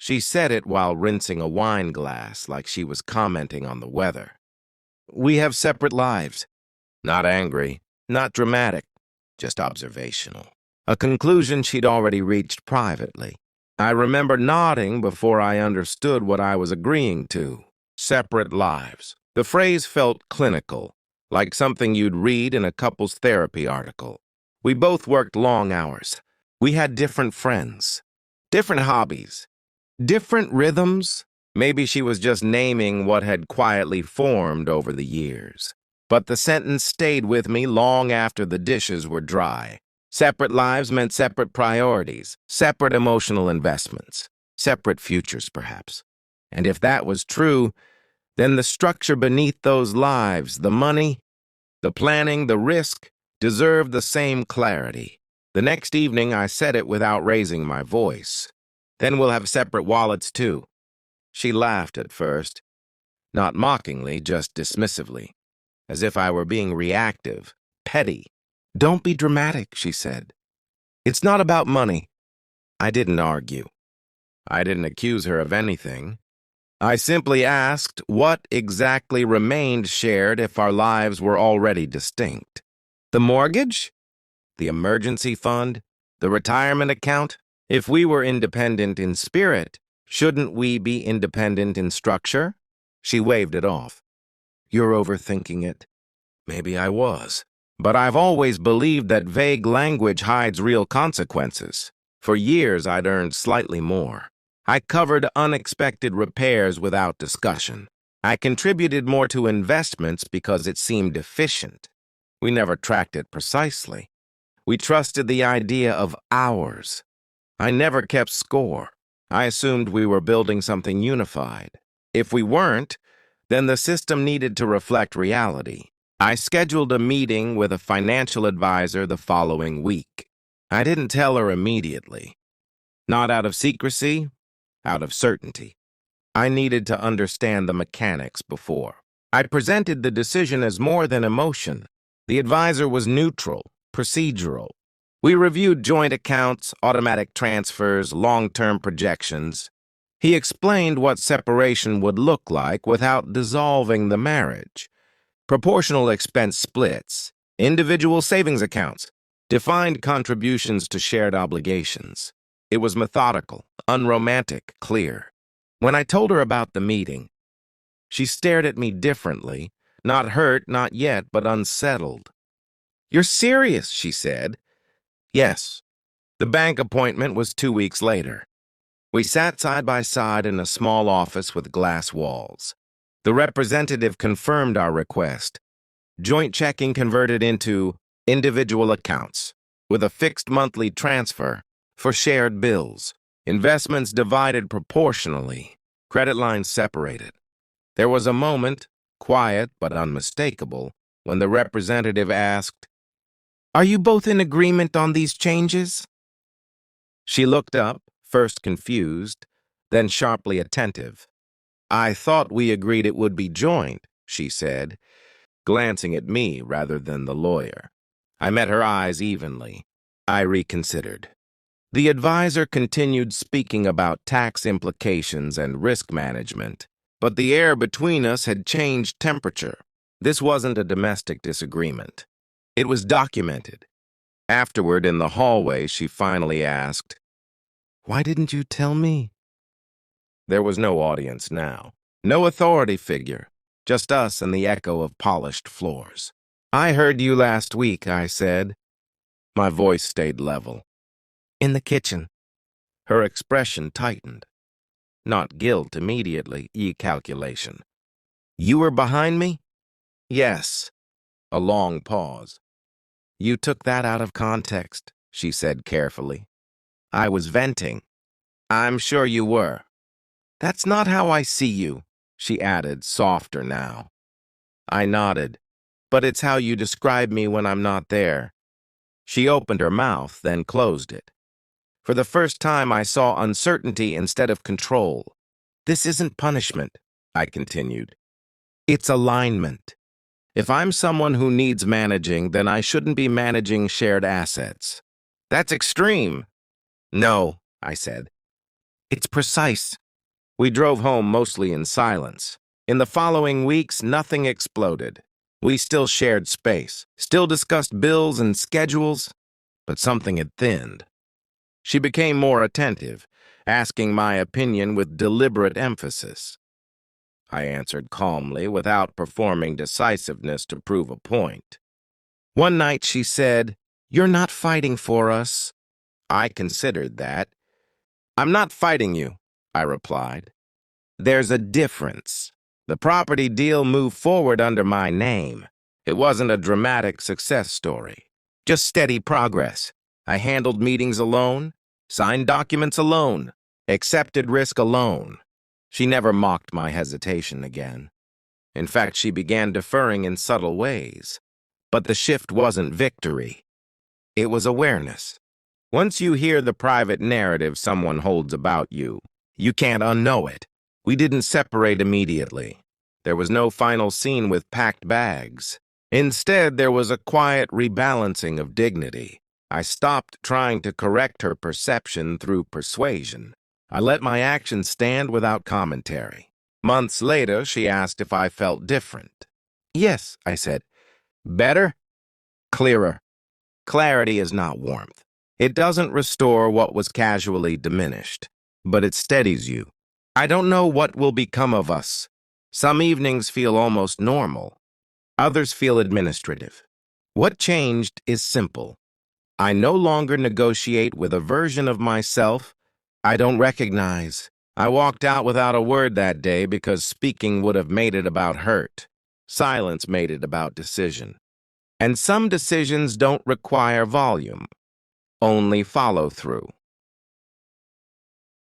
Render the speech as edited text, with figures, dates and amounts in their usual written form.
She said it while rinsing a wine glass like she was commenting on the weather. We have separate lives. Not angry, not dramatic, just observational. A conclusion she'd already reached privately. I remember nodding before I understood what I was agreeing to. Separate lives. The phrase felt clinical, like something you'd read in a couples therapy article. We both worked long hours. We had different friends, different hobbies, different rhythms. Maybe she was just naming what had quietly formed over the years. But the sentence stayed with me long after the dishes were dry. Separate lives meant separate priorities, separate emotional investments, separate futures, perhaps. And if that was true, then the structure beneath those lives, the money, the planning, the risk, deserved the same clarity. The next evening, I said it without raising my voice. Then we'll have separate wallets, too. She laughed at first, not mockingly, just dismissively, as if I were being reactive, petty. Don't be dramatic, she said. It's not about money. I didn't argue. I didn't accuse her of anything. I simply asked what exactly remained shared if our lives were already distinct. The mortgage? The emergency fund? The retirement account? If we were independent in spirit, shouldn't we be independent in structure? She waved it off. You're overthinking it. Maybe I was. But I've always believed that vague language hides real consequences. For years, I'd earned slightly more. I covered unexpected repairs without discussion. I contributed more to investments because it seemed efficient. We never tracked it precisely. We trusted the idea of ours. I never kept score. I assumed we were building something unified. If we weren't, then the system needed to reflect reality. I scheduled a meeting with a financial advisor the following week. I didn't tell her immediately. Not out of secrecy, out of certainty. I needed to understand the mechanics before. I presented the decision as more than emotion. The advisor was neutral, procedural. We reviewed joint accounts, automatic transfers, long-term projections. He explained what separation would look like without dissolving the marriage. Proportional expense splits, individual savings accounts, defined contributions to shared obligations. It was methodical, unromantic, clear. When I told her about the meeting, she stared at me differently, not hurt, not yet, but unsettled. You're serious, she said. Yes. The bank appointment was 2 weeks later. We sat side by side in a small office with glass walls. The representative confirmed our request. Joint checking converted into individual accounts, with a fixed monthly transfer for shared bills. Investments divided proportionally, credit lines separated. There was a moment, quiet but unmistakable, when the representative asked, "Are you both in agreement on these changes?" She looked up, first confused, then sharply attentive. I thought we agreed it would be joint, she said, glancing at me rather than the lawyer. I met her eyes evenly. I reconsidered. The advisor continued speaking about tax implications and risk management, but the air between us had changed temperature. This wasn't a domestic disagreement. It was documented. Afterward, in the hallway, she finally asked, "Why didn't you tell me?" There was no audience now, no authority figure, just us and the echo of polished floors. "I heard you last week," I said. My voice stayed level. "In the kitchen." Her expression tightened. Not guilt immediately, calculation. "You were behind me?" "Yes." A long pause. "You took that out of context," she said carefully. "I was venting." "I'm sure you were." "That's not how I see you," she added, softer now. I nodded. "But it's how you describe me when I'm not there." She opened her mouth, then closed it. For the first time, I saw uncertainty instead of control. "This isn't punishment," I continued. "It's alignment. If I'm someone who needs managing, then I shouldn't be managing shared assets." "That's extreme." "No," I said. It's precise. We drove home mostly in silence. In the following weeks, nothing exploded. We still shared space, still discussed bills and schedules, but something had thinned. She became more attentive, asking my opinion with deliberate emphasis. I answered calmly, without performing decisiveness to prove a point. One night she said, "You're not fighting for us." I considered that. "I'm not fighting you," I replied. "There's a difference. The property deal moved forward under my name. It wasn't a dramatic success story, just steady progress. I handled meetings alone, signed documents alone, accepted risk alone." She never mocked my hesitation again. In fact, she began deferring in subtle ways. But the shift wasn't victory. It was awareness. Once you hear the private narrative someone holds about you, you can't unknow it. We didn't separate immediately. There was no final scene with packed bags. Instead, there was a quiet rebalancing of dignity. I stopped trying to correct her perception through persuasion. I let my actions stand without commentary. Months later, she asked if I felt different. "Yes," I said. "Better? Clearer. Clarity is not warmth. It doesn't restore what was casually diminished, but it steadies you. I don't know what will become of us. Some evenings feel almost normal. Others feel administrative. What changed is simple. I no longer negotiate with a version of myself I don't recognize. I walked out without a word that day because speaking would have made it about hurt. Silence made it about decision. And some decisions don't require volume, only follow through.